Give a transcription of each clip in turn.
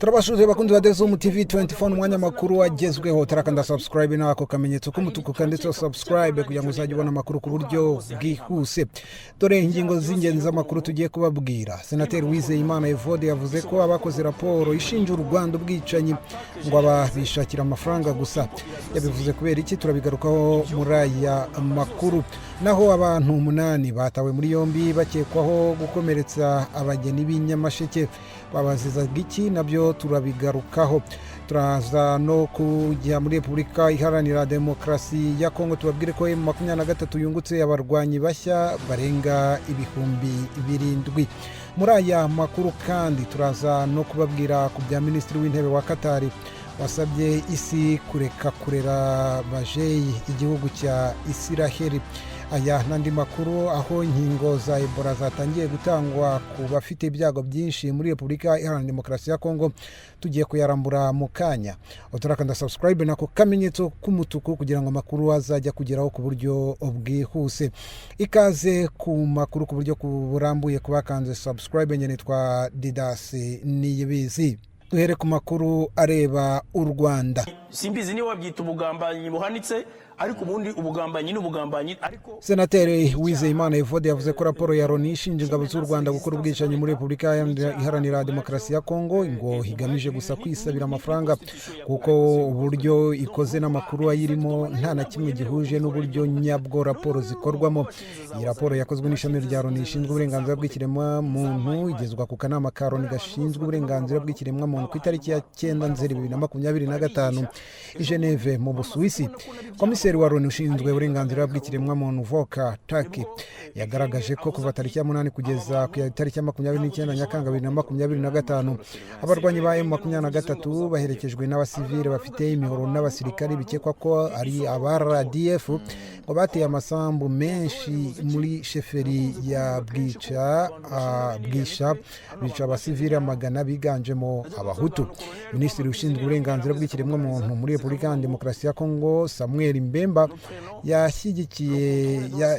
turabashuje bakunzi badeze mu TV 24 mwanya makuru agezweho tarakanda subscribe nako kamenyetso k'umutuku kanditse subscribe kugira ngo uzajye ubona amakuru ku buryo bwihuse. Dore ingingo z'ingenzi z'amakuru tugiye kubabwira. Senateri Uwizeyimana Evode yavuze ko abakoze raporo ishinja u Rwanda ubwicanyi ngo ababishakira amafaranga gusa. Yabivuze kubera iki? Turabigarukaho muri aya makuru. Naho abantu 8 batawe muri yombi bakekwaho gukomeretsa abageni b'inyamasheke babaziza giki, nabyo turabigarukaho. Turaza no kujya muri Repubulika Iharanira Demokarasi ya Kongo, tubabwire ko M23 yungutse abarwanyi bashya barenga 7,000. Muri aya makuru kandi turaza no kubabwira ku bya Minisitiri w'Intebe wa Qatar wasabye isi kureka kurera bajeyi igihugu cya Israel. Aya nandi makuru aho inkingo za Ebola zatangiye gutangwa ku bafite ibyago byinshi muri Repubulika Iharanira Demokarasi ya Kongo, tugiye kuyarambura mu kanya. Uturakanda subscribe nako kamenyetso k'umutuku kugira ngo amakuru azajya kugeraho ku buryo bwihuse. Ikaze ku makuru ku buryo burambuye kubakanze subscribe. Nyene twa Didas Niyibizi. Duhere ku makuru areba u Rwanda. Simbizi ni wabyita ubugambanyi buhanitse, ariko ubundi ubugambanyi ariko Senateri Uwizeyimana Evode yavuze ko raporo ya Loni ishinja ingabo z'u Rwanda gukora ubwicanyi muri Repubulika Iharanira Demokarasi ya Kongo ngo higamije gusa kwisabira amafaranga, kuko uburyo ikoze n'amakuru ayirimo nta na kimwe gihuje n'uburyo nyabwo raporo zikorwamo. Iyi raporo yakozwe n'ishami rya Loni ishinzwe uburenganzira bw'ikiremwa muntu, igezwa ku kanama ka Loni gashinzwe uburenganzira bw'ikiremwa muntu ku itariki ya 9 Nzeri 2025 i Geneve mu Busuwisi. Komiseri wa Loni ushinzwe uburenganzira bw'ikiremwa muntu Volker Turk yagaragaje ko kuva tariki ya 8 kugeza ku tariki ya 29 Nyakanga 2025 abarwanyi ba M23 baherekejwe n'abasivile bafite imihoro n'abasirikari bikekwa ko ari aba-RDF ngo bateye amasambu menshi muri sheferi ya Bwisha abasivile magana biganjemo abahutu. Minisitiri ushinzwe uburenganzira bw'ikiremwa muntu muri Repubulika ya Demokarasi ya Kongo Samuel Mbemba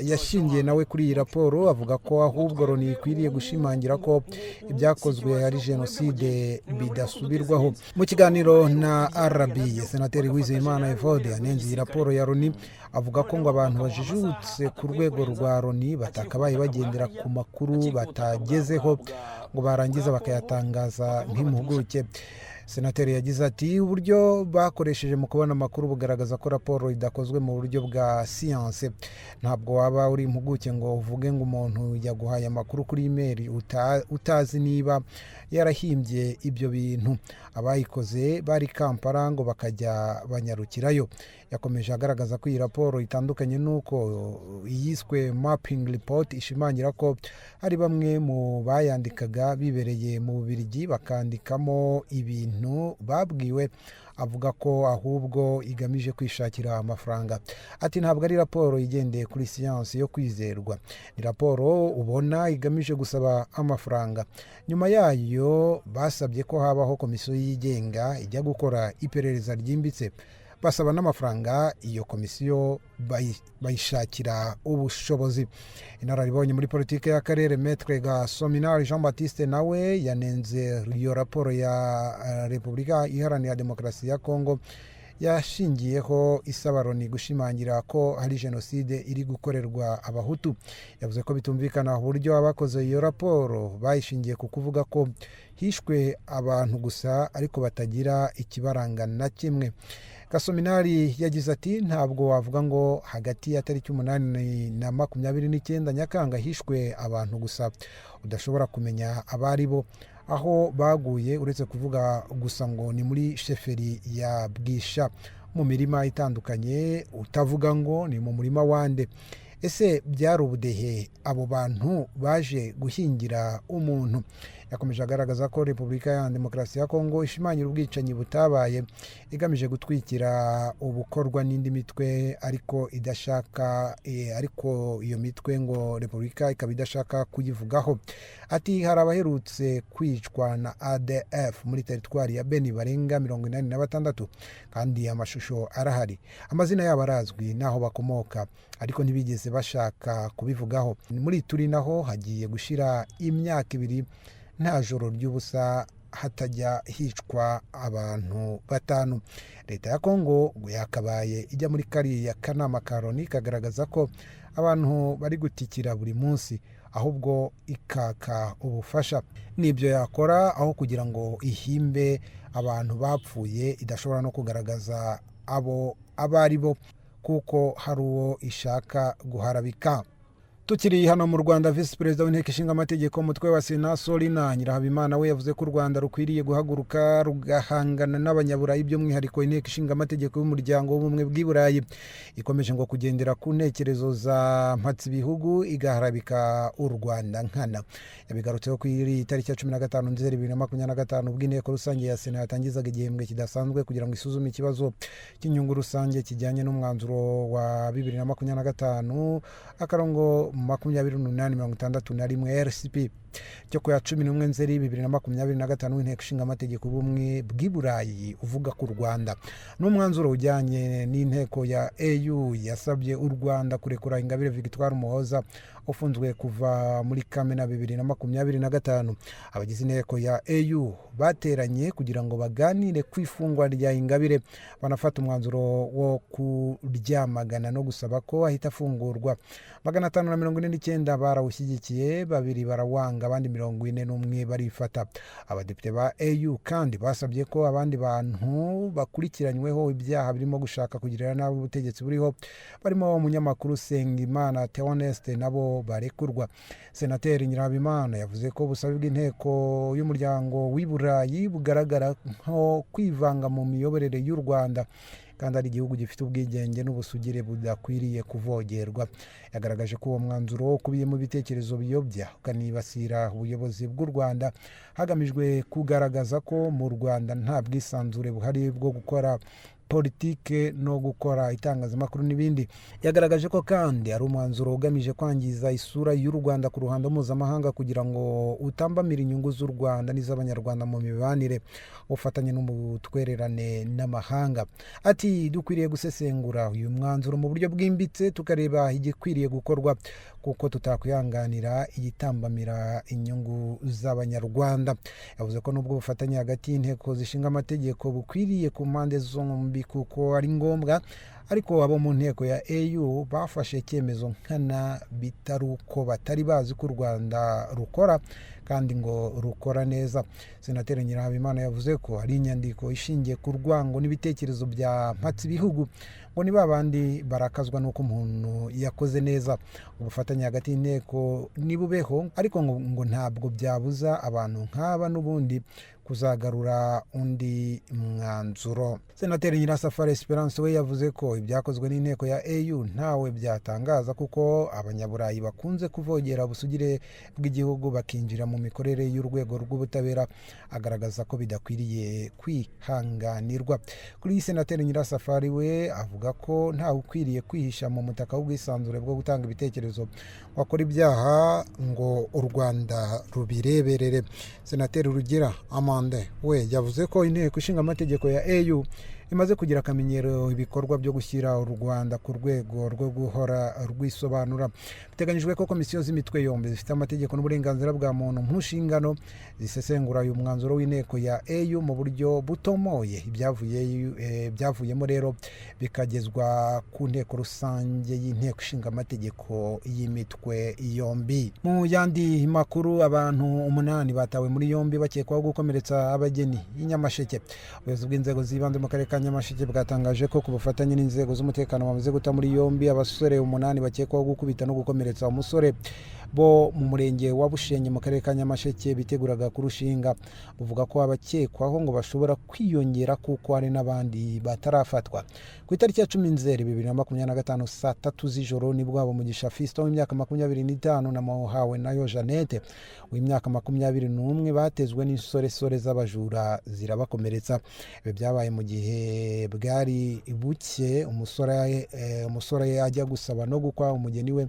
yashingiye nawe kuri iyi raporo, avuga ko ahubwo Loni ikwiriye gushimangira ko ibyakozwe ari jenoside bidasubirwaho. Mu kiganiro na RBA, Senateri Uwizeyimana Evode yanenze iyi raporo ya Loni, avuga ko ngo abantu bajijutse ku rwego rwa Loni batakabaye bagendera ku makuru batagezeho ngo barangiza bakayatangaza nk'impuguke. Senateri yagize ati uburyo bakoresheje mu kubona amakuru bugaragaza ko raporo idakozwe mu buryo bwa science. Ntabwo waba uri impuguke ngo uvuge ngo umuntu yaguhaye amakuru kuri email utazi niba yarahimbye ibyo bintu. Abayikoze bari Kampala ngo bakajya banyarukirayo. Yakomeje agaragaza ko iyi raporo itandukanye nuko iyiswe mapping report ishimangira ko hari bamwe mu bayandikaga bibereye mu Bubiligi bakandikamo ibintu babwiwe. Avuga ko ahubwo igamije kwishakira amafaranga. Ati ntabwo ari raporo igendeye kuri science yo kwizerwa, ni raporo ubona igamije gusaba amafaranga. Nyuma yayo basabye ko habaho komisiyo yigenga ijya gukora iperereza ryimbitse, basaba n'amafaranga. Iyo komisiyo bayishakira ubushobozi. Inararibonye muri politike y'akarere Maître Gasominari Jean Baptiste nawe yanenze iyo raporo ya Repubulika Iharanira Demokarasi ya Kongo yashingiyeho isaba Loni gushimangira ko hari jenoside iri gukorerwa abahutu. Yavuze ko bitumvikana uburyo abakoze iyo raporo bayishingiye ku kuvuga ko hishwe abantu gusa ariko batagira ikibaranga na kimwe. Gasominari yagize ati ntabwo wavuga ngo hagati ya tariki 8 na 29 Nyakanga hishwe abantu gusa udashobora kumenya abari bo aho baguye, uretse kuvuga gusa ngo ni muri sheferi ya Bwisha mu mirima itandukanye, utavuga ngo ni mu murima wande. Ese byari ubudehe abo bantu baje guhingira umuntu? Yakomeje agaragaza ko Repubulika ya Demokarasi ya Kongo ishimangira ubwicanyi butabaye igamije gutwikira ubukorwa n'indi mitwe ariko iyo mitwe ngo Repubulika ikaba idashaka kuyivugaho. Ati hari abaherutse kwicwa na ADF muri teritwari ya Beni barenga 86 kandi amashusho arahari, amazina yabo arazwi naho bakomoka, ariko ntibigeze bashaka kubivugaho. Muri turi naho hagiye gushira imyaka 2 nta joro ry'ubusa hatajya hicwa abantu 5. Leta ya Kongo yakabaye ijya muri kariya kanama ka Loni ikagaragaza ko abantu bari gutikira buri munsi, ahubwo ikaka ubufasha. Nibyo yakora aho kugira ngo ihimbe abantu bapfuye idashobora no kugaragaza abo ari bo, kuko hari uwo ishaka guharabika. Tukiri hano mu Rwanda, Visi Perezida w'Inteko Ishinga Amategeko umutwe wa Sena Solina Nyirahabimana we yavuze ko u Rwanda rukwiriye guhaguruka rugahangana n'abanyaburayi, by'umwihariko Inteko Ishinga Amategeko y'Umuryango w'Ubumwe bw'i Burayi ikomeje ngo kugendera ku ntekerezo za mpatsibihugu igaharabika u Rwanda nkana. Yabigarutseho ku itariki ya 15 Nzeri 2025 ubwo Inteko Rusange ya Sena yatangizaga igihembwe kidasanzwe kugira ngo isuzume ikibazo cy'inyungu rusange kijyanye n'umwanzuro wa 2025 akarongo 2861 RCP cyo ku ya 11 Nzeri 2025 w'Inteko Ishinga Amategeko y'Ubumwe bw'i Burayi uvuga ku Rwanda n'umwanzuro ujyanye n'inteko ya EU yasabye u Rwanda kurekura Ingabire Victoire Umuhoza ufunzwe kuva muri Kamena 2025. Abagize inteko ya EU bateranye kugira ngo baganire ku ifungwa rya Ingabire, banafata umwanzuro wo kuryamagana no gusaba ko ahita afungurwa. 549 barawushyigikiye, 2 barawanga, abandi 41 barifata. Abadepite ba EU kandi basabye ko abandi bantu bakurikiranyweho ibyaha birimo gushaka kugirira nabi ubutegetsi buriho, barimo umunyamakuru Sengimana Theoneste, nabo barekurwa. Senateri Nyirahabimana yavuze ko ubusabe bw'inteko y'Umuryango w'i Burayi bugaragara nko kwivanga mu miyoborere y'u Rwanda, kandi ari igihugu gifite ubwigenge n'ubusugire budakwiriye kuvogerwa. Yagaragaje ko uwo mwanzuro ukubiyemo ibitekerezo biyobya ukanibasira ubuyobozi bw'u Rwanda, hagamijwe kugaragaza ko mu Rwanda nta bwisanzure buhari bwo gukora politike no gukora itangazamakuru n'ibindi. Yagaragaje ko kandi ari umwanzuro ugamije kwangiza isura y'u Rwanda ku ruhando mpuzamahanga kugira ngo utambamire inyungu z'u Rwanda n'iz'abanyarwanda mu mibanire, ufatanye n'ubutwererane n'amahanga. Ati dukwiriye gusesengura uyu mwanzuro mu buryo bwimbitse tukareba igikwiriye gukorwa, kuko tutakwihanganira igitambamira inyungu z'abanyarwanda. Yavuze ko nubwo ubufatanye hagati y'inteko zishinga amategeko bukwiriye ku mpande zombi kuko ari ngombwa, ariko abo mu nteko ya EU bafashe icyemezo nkana bitari uko batari bazi ko u Rwanda rukora kandi ngo rukora neza. Senateri Nyirahabimana yavuze ko hari inyandiko ishingiye ku rwango n'ibitekerezo bya mpatsibihugu, ngo ni babandi barakazwa n'uko umuntu yakoze neza. Ubufatanye hagati y'inteko nibubeho, ariko ngo ntabwo byabuza abantu nk'aba n'ubundi kuzagarura undi mwanzuro. Senateri Nyirasafari Esperance we yavuze ko ibyakozwe n'inteko ya EU ntawe byatangaza, kuko abanyaburayi bakunze kuvogera ubusugire bw'igihugu bakinjira mu mikorere y'urwego rw'ubutabera. Agaragaza ko bidakwiriye kwihanganirwa. Kuri Senateri Nyirasafari we avuga ko ntawe ukwiriye kwihisha mu mutaka w'ubwisanzure bwo gutanga ibitekerezo, wakora ibyaha ngo u Rwanda rubireberere. Senateri Rugira Amande we yavuze ko Inteko Ishinga Amategeko ya EU imaze kugira akamenyero ibikorwa byo gushyira u Rwanda ku rwego rwo guhora rwisobanura. Biteganyijwe ko komisiyo z'imitwe yombi zifite amategeko n'uburenganzira bwa muntu mu nshingano zisesengura uyu mwanzuro w'inteko ya EU mu buryo butomoye. Ibyavuyemo rero bikagezwa ku nteko rusange y'Inteko Ishinga Amategeko y'imitwe yombi. Mu yandi makuru, abantu 8 batawe muri yombi bakekwaho gukomeretsa abageni i Nyamasheke. Ubuyobozi bw'inzego z'ibanze mu karere ka Nyamasheke bwatangaje ko ku bufatanye n'inzego z'umutekano bamaze guta muri yombi abasore 8 bakekwaho gukubita no gukomeretsa umusore bo mu murenge wa Bushenyi mu karere ka Nyamasheke biteguraga kurushinga. Buvuga ko abakekwaho ngo bashobora kwiyongera kuko hari n'abandi batarafatwa. Ku itariki ya 10 Nzeri 2025 saa 3 z'ijoro nibwo Habumugisha Fiston w'imyaka 25 na Muhawe nayo Jeannette w'imyaka 21 batezwe n'insoresore z'abajura zirabakomeretsa. Ibi byabaye mu gihe bwari buke umusore ajya gusaba no gukwa umugeni we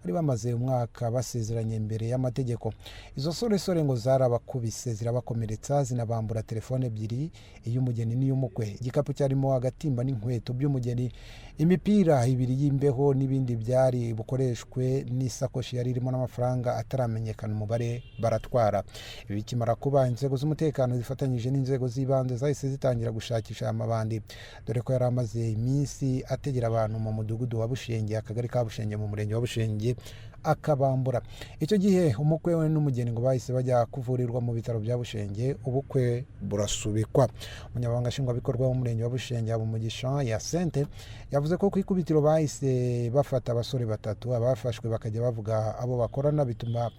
bari bamaze umwaka basezeranye imbere y'amategeko. Izo soresore ngo zarabakubise zirabakomeretsa, zinabambura telefone 2, iy'umugeni n'iy'umukwe, igikapu cyarimo agatimba n'inkweto by'umugeni, imipira ibiri y'imbeho n'ibindi byari bukoreshwe n'isakoshi yari irimo n'amafaranga ataramenyekana umubare baratwara. Ibi bikimara kuba, inzego z'umutekano zifatanyije n'inzego z'ibanze zahise zitangira gushakisha aya mabandi, dore ko yari amaze iminsi ategera abantu mu mudugudu wa Bushenge, akagari ka Bushenge mu murenge wa Bushenge, akabambura. Icyo gihe umukwe we n'umugeni ngo bahise bajya kuvurirwa mu bitaro bya Bushenge, ubukwe burasubikwa. Umunyamabanga nshingwabikorwa w'umurenge wa Bushenge Habumugisha Yasente yavuze ko ku ikubitiro bahise bafata abasore batatu, abafashwe bakajya bavuga abo bakorana, bituma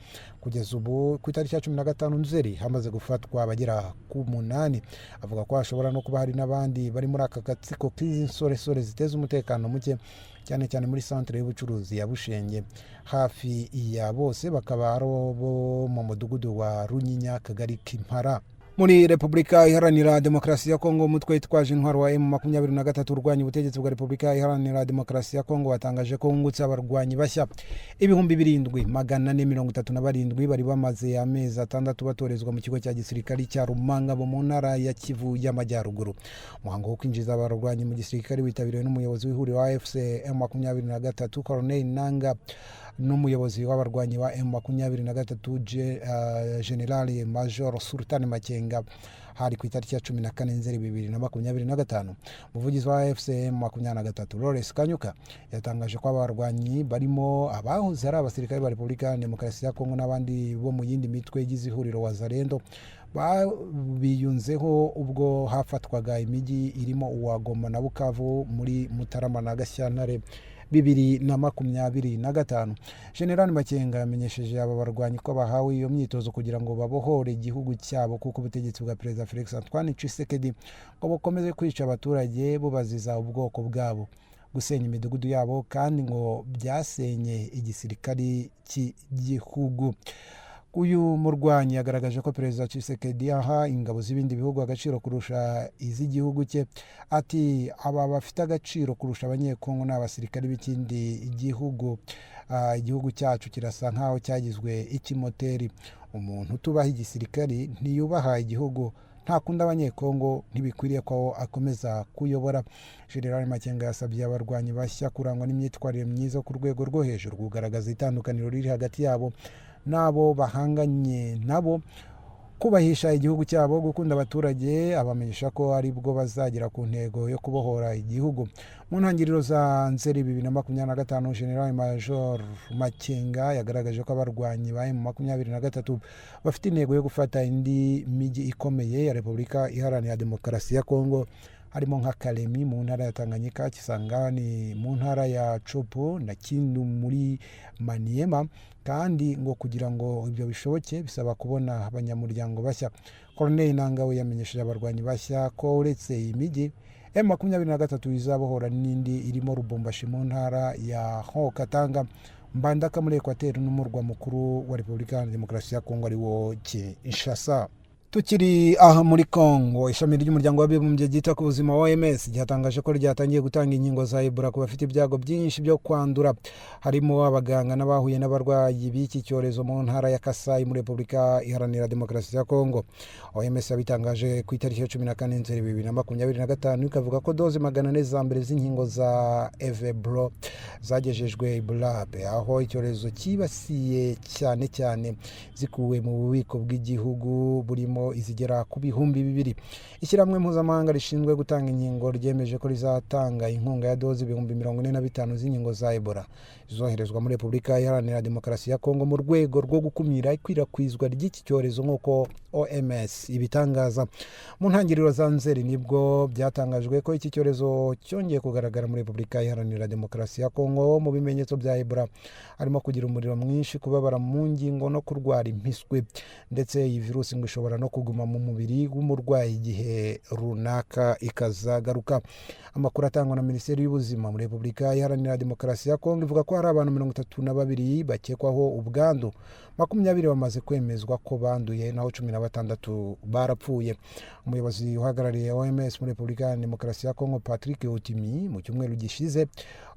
kugeza ubu ku itariki ya 15 Nzeri hamaze gufatwa abagera ku 8. Avuga ko hashobora no kuba hari n'abandi bari muri aka gatsiko k'izi nsoresore ziteza umutekano muke, cyane cyane muri centre y'ubucuruzi ya Bushenge. Hafi ya bose bakaba ari bo mu mudugudu wa Runyinya, akagari k'Impara. Muri Repubulika Iharanira Demokarasi ya Kongo, umutwe witwaje intwaro wa M23 urwanya ubutegetsi bwa Repubulika Iharanira Demokarasi ya Kongo watangaje ko wungutse abarwanyi bashya 7,437 bari bamaze amezi 6 batorezwa mu kigo cya gisirikari cya Rumanga mu ntara ya Kivu y'Amajyaruguru. Umuhango wo kwinjiza abarwanyi mu gisirikari witabiriwe n'umuyobozi w'ihuriro wa AFC M23 Colonel Nanga n'umuyobozi w'abarwanyi wa M23 General Major Sultan Makenga. Hari ku itariki ya 14 Nzeri 2025. Umuvugizi wa AFC M23 Lawrence Kanyuka yatangaje ko abarwanyi barimo abahoze ari abasirikare ba Repubulika ya Demokarasi ya Kongo n'abandi bo mu yindi mitwe igize ihuriro Wazalendo biyunzeho ubwo hafatwaga imijyi irimo uwa Goma na Bukavu muri Mutarama na Gashyantare 2025. General Makenga yamenyesheje aba barwanyi ko bahawe iyo myitozo kugira ngo babohore igihugu cyabo, kuko ubutegetsi bwa Perezida Felix Antoine Tshisekedi ngo bukomeze kwica abaturage bubaziza ubwoko bwabo, gusenya imidugudu yabo, kandi ngo byasenye igisirikari cy'igihugu. Uyu murwanyi yagaragaje ko Perezida Tshisekedi aha ingabo z'ibindi bihugu agaciro kurusha iz'igihugu cye. Ati aba bafite agaciro kurusha abanyekongo n'abasirikari b'ikindi gihugu. Igihugu cyacu kirasa nkaho cyagizwe ikimoteri. Umuntu utubaha igisirikari ntiyubaha igihugu, ntakunda abanyekongo, ntibikwiriye ko akomeza kuyobora. General Makenga yasabye abarwanyi bashya kurangwa n'imyitwarire myiza ku rwego rwo hejuru, kugaragaza itandukaniro riri hagati yabo nabo bahanganye nabo, kubahisha igihugu cyabo, gukunda abaturage. Abamenyesha ko ari bwo bazagera ku ntego yo kubohora igihugu. Mu ntangiriro za Nzeri 2025, General Major Makenga yagaragaje ko abarwanyi ba M23 bafite intego yo gufata indi mijyi ikomeye ya Repubulika Iharanira Demokarasi ya Kongo, harimo nka Kalemi mu ntara ya Tanganyika, Kisangani mu ntara ya Chopo na Kindu muri Maniema. Kandi ngo kugira ngo ibyo bishoboke bisaba kubona abanyamuryango bashya. Colonel Nangawe yamenyesheje abarwanyi bashya ko uretse iyi mijyi, M23 izabohora n'indi irimo Lubumbashi mu ntara ya Haut-Katanga, Mbandaka muri Equateur n'umurwa mukuru wa Repubulika ya Demokarasi ya Kongo ari wo Kinshasa. Tukiri aha muri Kongo, ishami ry'umuryango w'abibumbye ryita ku buzima OMS ryatangaje ko ryatangiye gutanga inkingo za Ebola ku bafite ibyago byinshi byo kwandura, harimo abaganga n'abahuye n'abarwayi b'iki cyorezo mu ntara ya Kasai muri Repubulika Iharanira Demokarasi ya Kongo. OMS yabitangaje ku itariki ya 14 Nzeri 2025, ikavuga ko doze 400 za mbere z'inkingo za Evebro zagejejwe Ebola, aho icyorezo kibasiye cyane cyane zikuwe mu bubiko bw'igihugu burimo izigera ku 2,000. Ishyirahamwe mpuzamahanga rishinzwe gutanga inkingo ryemeje ko rizatanga inkunga ya doze 45,000 z'inkingo za Ebola zoherezwa muri Repubulika Iharanira Demokarasi ya Kongo mu rwego rwo gukumira ikwirakwizwa ry'iki cyorezo, nk'uko OMS ibitangaza. Mu ntangiriro za Nzeri nibwo byatangajwe ko iki cyorezo cyongeye kugaragara muri Repubulika Iharanira Demokarasi ya Kongo. Mu bimenyetso bya Ebola harimo kugira umuriro mwinshi, kubabara mu ngingo no kurwara impiswi, ndetse iyi virusi ngo ishobora no kuguma mu mubiri w'umurwayi igihe runaka ikazagaruka. Amakuru atangwa na Minisiteri y'Ubuzima muri Repubulika Iharanira Demokarasi ya Kongo ivuga ko hari abantu 32 bakekwaho ubwandu, 20 bamaze kwemezwa ko banduye, naho 16 barapfuye. Umuyobozi uhagarariye OMS muri Repubulika ya Demokarasi ya Kongo Patrick Otimi mu cyumweru gishize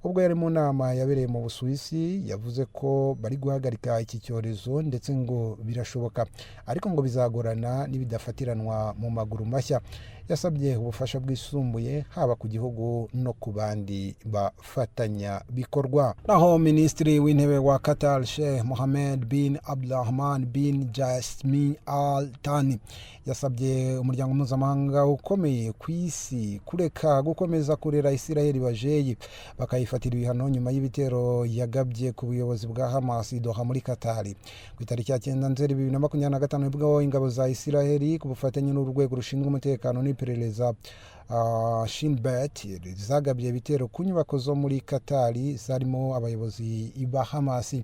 ubwo yari mu nama yabereye mu Busuwisi yavuze ko bari guhagarika iki cyorezo ndetse ngo birashoboka ariko ngo bizagorana n'ibidafatiranwa mu maguru mashya. Yasabye ubufasha bwisumbuye haba ku gihugu no ku bandi bafatanya bikorwa. Naho Minisitiri w'Intebe wa Qatar Sheikh Mohammed bin Abdulrahman bin Jasmin Al Thani yasabye umuryango mpuzamahanga ukomeye ku isi kureka gukomeza kurera Isiraheli bajeyi bakayifatira ibihano nyuma y'ibitero yagabye ku buyobozi bwa Hamas i Doha muri Qatar. Ku itariki ya 9 Nzeri 2025 nibwo ingabo za Isiraheli ku bufatanye n'urwego rushinzwe umutekano n'iperereza Shin Bet zagabye ibitero ku nyubako zo muri Qatar zarimo abayobozi ba Hamas.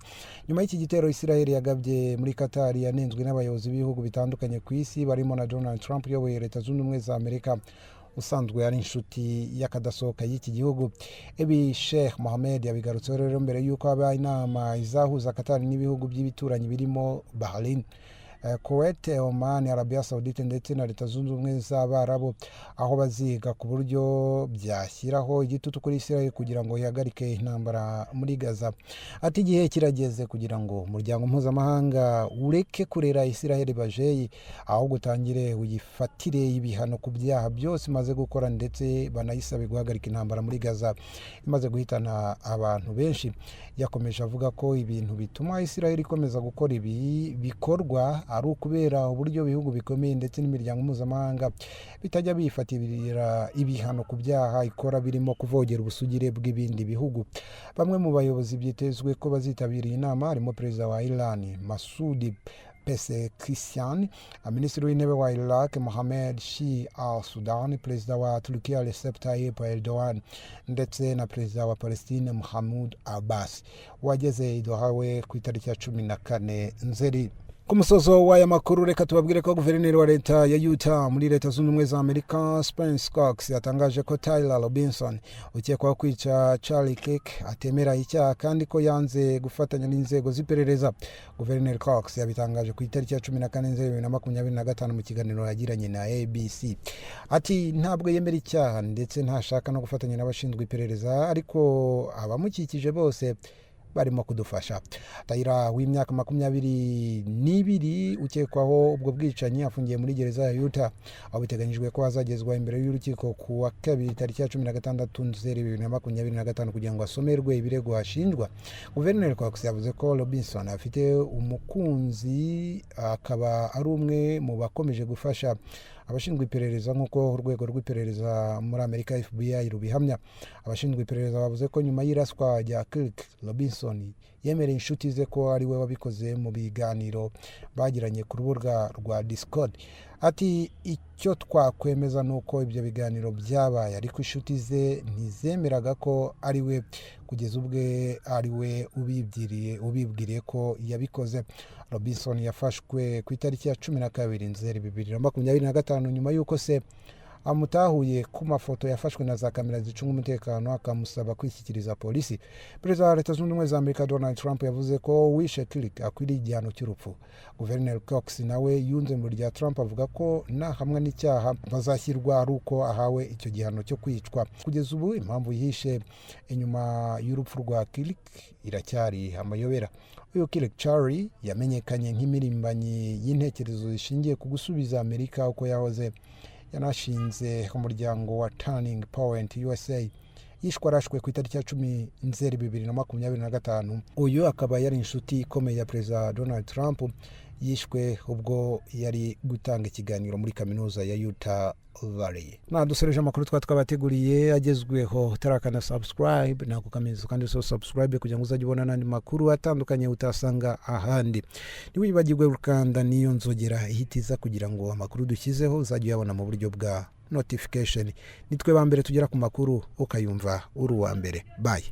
Nyuma y'iki gitero Isiraheli yagabye muri Qatar yanenzwe n'abayobozi b'ibihugu bitandukanye ku isi barimo na Donald Trump uyoboye Leta Zunze Ubumwe za Amerika usanzwe ari inshuti y'akadasohoka y'iki gihugu. Ibi Sheikh Mohammed yabigarutseho rero mbere y'uko haba inama izahuza Qatar n'ibihugu by'ibituranyi birimo Bahrain, Kuwait, Oman, Arabia Saudite ndetse na Leta Zunze Ubumwe z'Abarabu, aho baziga ku buryo byashyiraho igitutu kuri Isiraheli kugira ngo ihagarike intambara muri Gaza. Ati igihe kirageze kugira ngo umuryango mpuzamahanga ureke kurera Isiraheli bajeyi aho gutangire uyifatire ibihano ku byaha byose imaze gukora ndetse banayisabe guhagarika intambara muri Gaza imaze guhitana abantu benshi. Yakomeje avuga ko ibintu bituma Isiraheli ikomeza gukora ibi bikorwa ari ukubera uburyo bihugu bikomeye ndetse n'imiryango mpuzamahanga bitajya bifatira ibihano ku byaha ikora birimo kuvogera ubusugire bw'ibindi bihugu. Bamwe mu bayobozi byitezwe ko bazitabira iyi nama harimo perezida wa Iran Masoud Pezeshkian, minisitiri w'intebe wa Iraq Mohammed Shia al-Sudan, perezida wa Turkiya Recep Tayyip Erdogan ndetse na perezida wa Palestine Mahmoud Abbas wageze i Doha we ku itariki ya 14 Nzeri. Ku musozo w'aya makuru reka tubabwire ko guverineri wa leta ya Utah muri Leta Zunze Ubumwe za Amerika Spence Cox yatangaje ko Tyler Robinson ukekwaho kwica Charlie Kirk atemera icyaha kandi ko yanze gufatanya n'inzego z'iperereza. Guverineri Cox yabitangaje ku itariki ya 14 Nzeri 2025 mu kiganiro yagiranye na ABC. Ati ntabwo yemera icyaha ndetse ntashaka no gufatanya n'abashinzwe iperereza ariko abamukikije bose barimo kudufasha. Tyler w'imyaka 22 ukekwaho ubwo bwicanyi afungiye muri gereza ya Utah, aho biteganyijwe ko azagezwa imbere y'urukiko ku wa kabiri tariki ya 16 Nzeri 2025 kugira ngo asomerwe ibirego ashinjwa. Guverineri Cox yavuze ko Robinson afite umukunzi akaba ari umwe mu bakomeje gufasha abashinzwe iperereza nk'uko urwego rw'iperereza muri Amerika FBI rubihamya. Abashinzwe iperereza bavuze ko nyuma y'iraswa rya Kirk, Robinson yemereye inshuti ze ko ari we wabikoze mu biganiro bagiranye ku rubuga rwa Discord. Ati icyo twakwemeza nuko ibyo biganiro byabaye ariko inshuti ze ntizemeraga ko ari we kugeza ubwe ari we ubibwiriye ko yabikoze. Robinson yafashwe ku itariki ya 12 Nzeri 2025 nyuma y'uko se amutahuye ku mafoto yafashwe na za kamera zicunga umutekano akamusaba kwishyikiriza polisi. Perezida wa Leta Zunze Ubumwe za Amerika Donald Trump yavuze ko wishe Kirk akwiriye igihano cy'urupfu. Guverineri Cox nawe yunze mu rya Trump avuga ko nahamwe n'icyaha bazashyirwa ari uko ahawe icyo gihano cyo kwicwa. Kugeza ubu impamvu yihishe inyuma y'urupfu rwa Kirk iracyari amayobera. Uyu Kirk Charlie yamenyekanye nk'imirimbanyi y'intekerezo zishingiye ku gusubiza Amerika uko yahoze. Yanashinze umuryango wa Turning Point USA. Yishwe arashwe ku itariki ya 10 Nzeri 2025. Uyu akaba yari inshuti ikomeye ya perezida Donald Trump. Yishwe ubwo yari gutanga ikiganiro muri kaminuza ya Utah Valley. Dusoreje amakuru twabateguriye agezweho. Utarakana subscribe nako kamenyetso kandi subscribe kugira ngo uzajye ubona n'andi makuru atandukanye utasanga ahandi. Niwibagirwe gukanda niyo nzogera ihitiza kugira ngo amakuru dushyizeho uzajye uyabona mu buryo bwa notification. Nitwe bambere tugera ku makuru ukayumva uri uwa mbere. Bye.